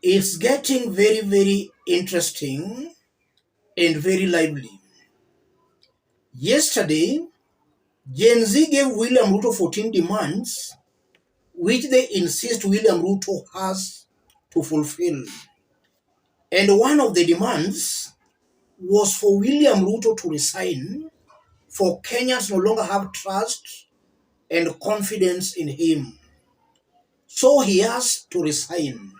It's getting very, very interesting and very lively. Yesterday, Gen Z gave William Ruto 14 demands, which they insist William Ruto has to fulfill. And one of the demands was for William Ruto to resign, for Kenyans no longer have trust and confidence in him. So he has to resign.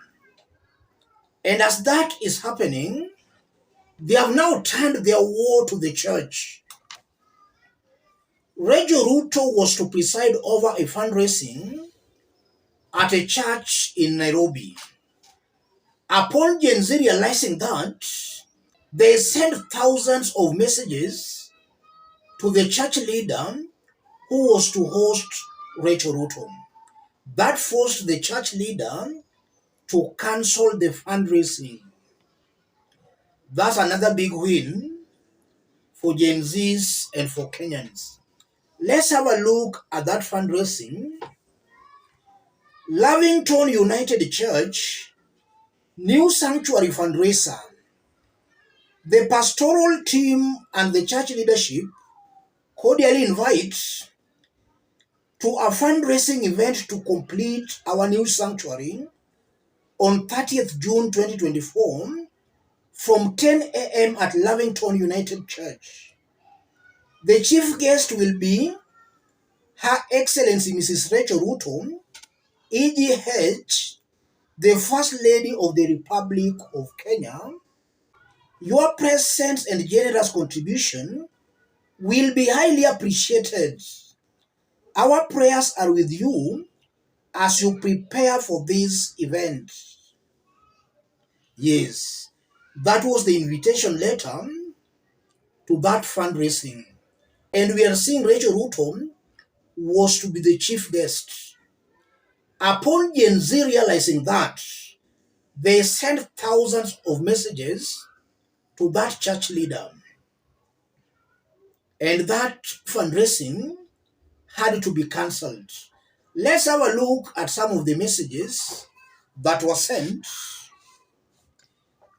And as that is happening, they have now turned their war to the church. Rachel Ruto was to preside over a fundraising at a church in Nairobi. Upon Gen Z realizing that, they sent thousands of messages to the church leader who was to host Rachel Ruto. That forced the church leader to cancel the fundraising. That's another big win for Gen Zs and for Kenyans. Let's have a look at that fundraising. Lavington United Church, new sanctuary fundraiser. The pastoral team and the church leadership cordially invite to a fundraising event to complete our new sanctuary on 30th June 2024 from 10 a.m. at Lavington United Church. The chief guest will be Her Excellency Mrs. Rachel Ruto, EGH, the First Lady of the Republic of Kenya. Your presence and generous contribution will be highly appreciated. Our prayers are with you as you prepare for this event. Yes, that was the invitation letter to that fundraising. And we are seeing Rachel Ruto was to be the chief guest. Upon Gen Z realizing that, they sent thousands of messages to that church leader. And that fundraising had to be cancelled. Let's have a look at some of the messages that were sent.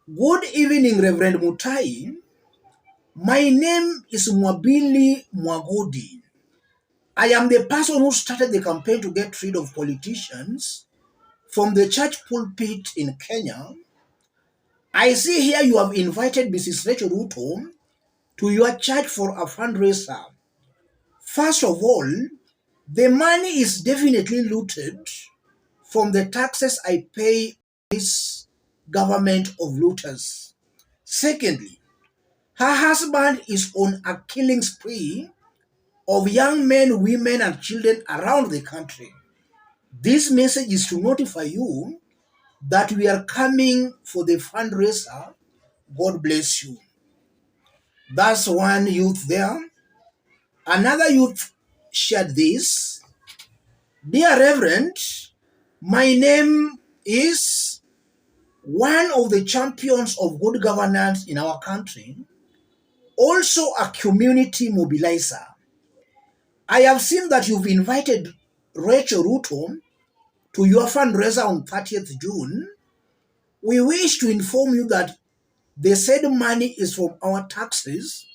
Good evening, Reverend Mutai. My name is Mwabili Mwagodi. I am the person who started the campaign to get rid of politicians from the church pulpit in Kenya. I see here you have invited Mrs. Rachel Ruto to your church for a fundraiser. First of all, the money is definitely looted from the taxes I pay this government of looters. Secondly, her husband is on a killing spree of young men, women, and children around the country. This message is to notify you that we are coming for the fundraiser. God bless you. That's one youth there. Another youth shared this. Dear Reverend, my name is one of the champions of good governance in our country, also a community mobilizer. I have seen that you've invited Rachel Ruto to your fundraiser on 30th June. We wish to inform you that the said money is from our taxes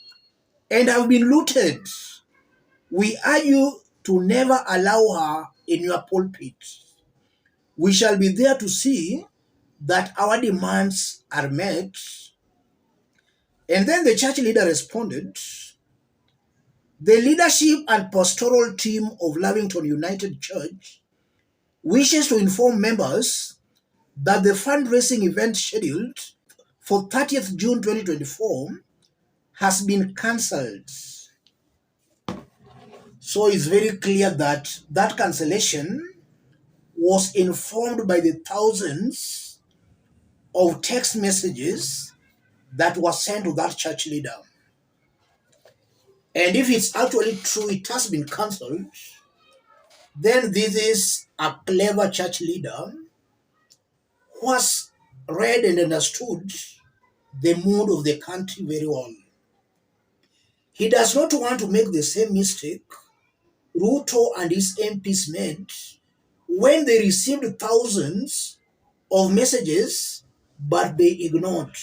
and have been looted. We urge you to never allow her in your pulpit. We shall be there to see that our demands are met. And then the church leader responded, the leadership and pastoral team of Lavington United Church wishes to inform members that the fundraising event scheduled for 30th June 2024 has been cancelled. So it's very clear that that cancellation was informed by the thousands of text messages that were sent to that church leader. And if it's actually true, it has been cancelled, then this is a clever church leader who has read and understood the mood of the country very well. He does not want to make the same mistake Ruto and his MPs made when they received thousands of messages but they ignored.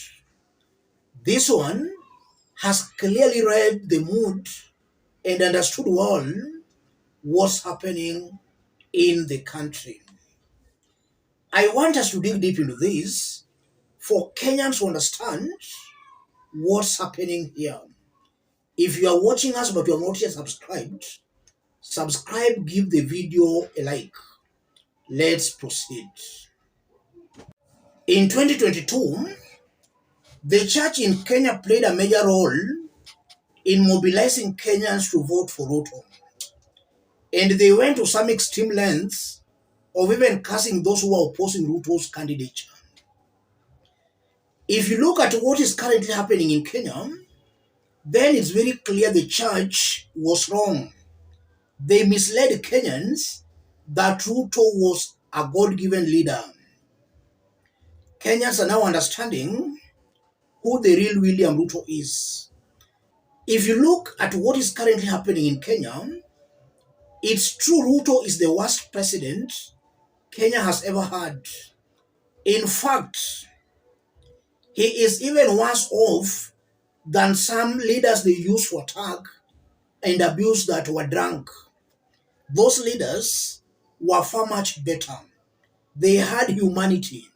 This one has clearly read the mood and understood well what's happening in the country. I want us to dig deep into this for Kenyans to understand what's happening here. If you are watching us but you are not yet subscribed, subscribe, give the video a like. Let's proceed. In 2022, the church in Kenya played a major role in mobilizing Kenyans to vote for Ruto. And they went to some extreme lengths of even cursing those who are opposing Ruto's candidature. If you look at what is currently happening in Kenya, then it's very clear the church was wrong. They misled Kenyans that Ruto was a God-given leader. Kenyans are now understanding who the real William Ruto is. If you look at what is currently happening in Kenya, it's true Ruto is the worst president Kenya has ever had. In fact, he is even worse off than some leaders they use for attack and abuse that were drunk. Those leaders were far much better. They had humanity.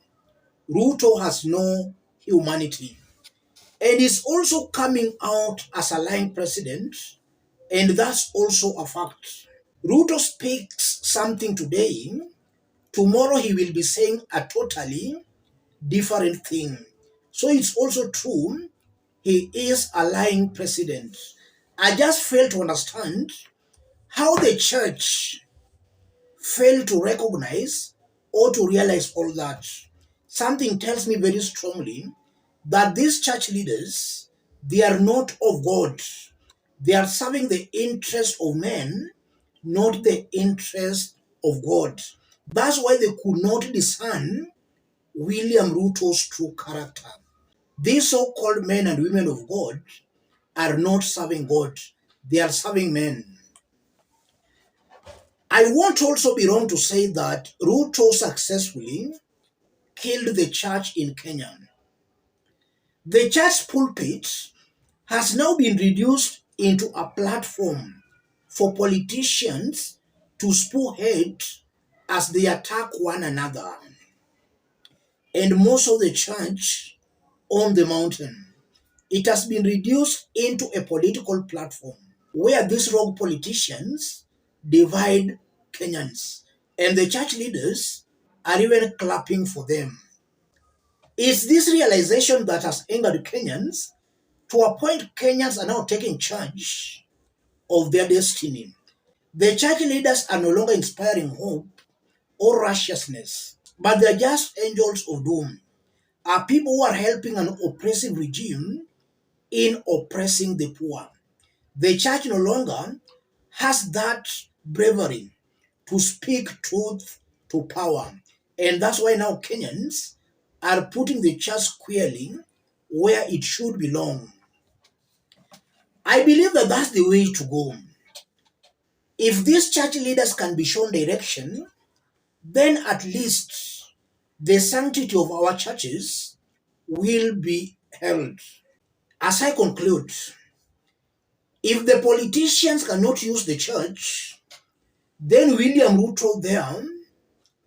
Ruto has no humanity. And is also coming out as a lying president, and that's also a fact. Ruto speaks something today, tomorrow he will be saying a totally different thing. So it's also true, he is a lying president. I just fail to understand how the church failed to recognize or to realize all that. Something tells me very strongly that these church leaders, they are not of God. They are serving the interest of men, not the interest of God. That's why they could not discern William Ruto's true character. These so-called men and women of God are not serving God. They are serving men. I won't also be wrong to say that Ruto successfully killed the church in Kenya. The church pulpit has now been reduced into a platform for politicians to spearhead as they attack one another. And most of the church on the mountain, it has been reduced into a political platform where these rogue politicians divide Kenyans. And the church leaders are even clapping for them. It's this realization that has angered Kenyans to a point Kenyans are now taking charge of their destiny. The church leaders are no longer inspiring hope or righteousness, but they're just angels of doom. Are people who are helping an oppressive regime in oppressing the poor. The church no longer has that bravery to speak truth to power. And that's why now Kenyans are putting the church squarely where it should belong. I believe that that's the way to go. If these church leaders can be shown direction, then at least the sanctity of our churches will be held. As I conclude, if the politicians cannot use the church, then William Ruto there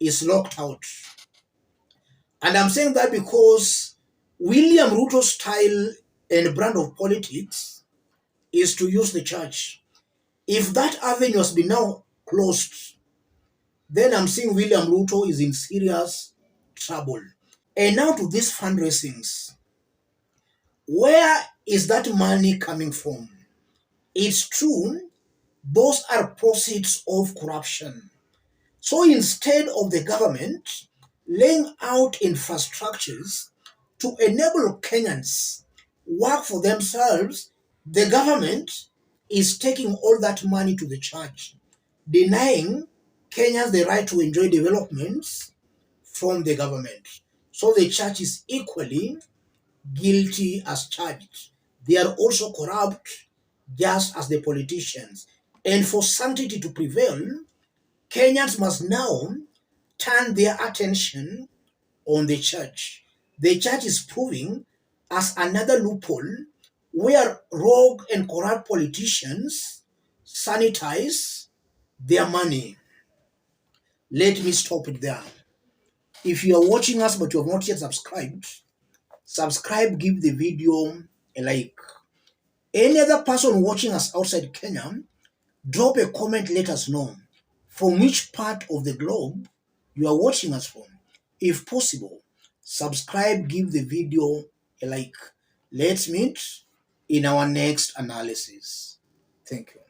is locked out. And I'm saying that because William Ruto's style and brand of politics is to use the church. If that avenue has been now closed, then I'm saying William Ruto is in serious trouble. And now to these fundraisings. Where is that money coming from? It's true, those are proceeds of corruption. So instead of the government laying out infrastructures to enable Kenyans work for themselves, the government is taking all that money to the church, denying Kenyans the right to enjoy developments from the government. So the church is equally guilty as charged. They are also corrupt just as the politicians. And for sanctity to prevail, Kenyans must now turn their attention on the church. The church is proving as another loophole where rogue and corrupt politicians sanitize their money. Let me stop it there. If you are watching us but you have not yet subscribed, subscribe, give the video a like. Any other person watching us outside Kenya, drop a comment, let us know from which part of the globe you are watching us from. If possible, subscribe, give the video a like. Let's meet in our next analysis. Thank you.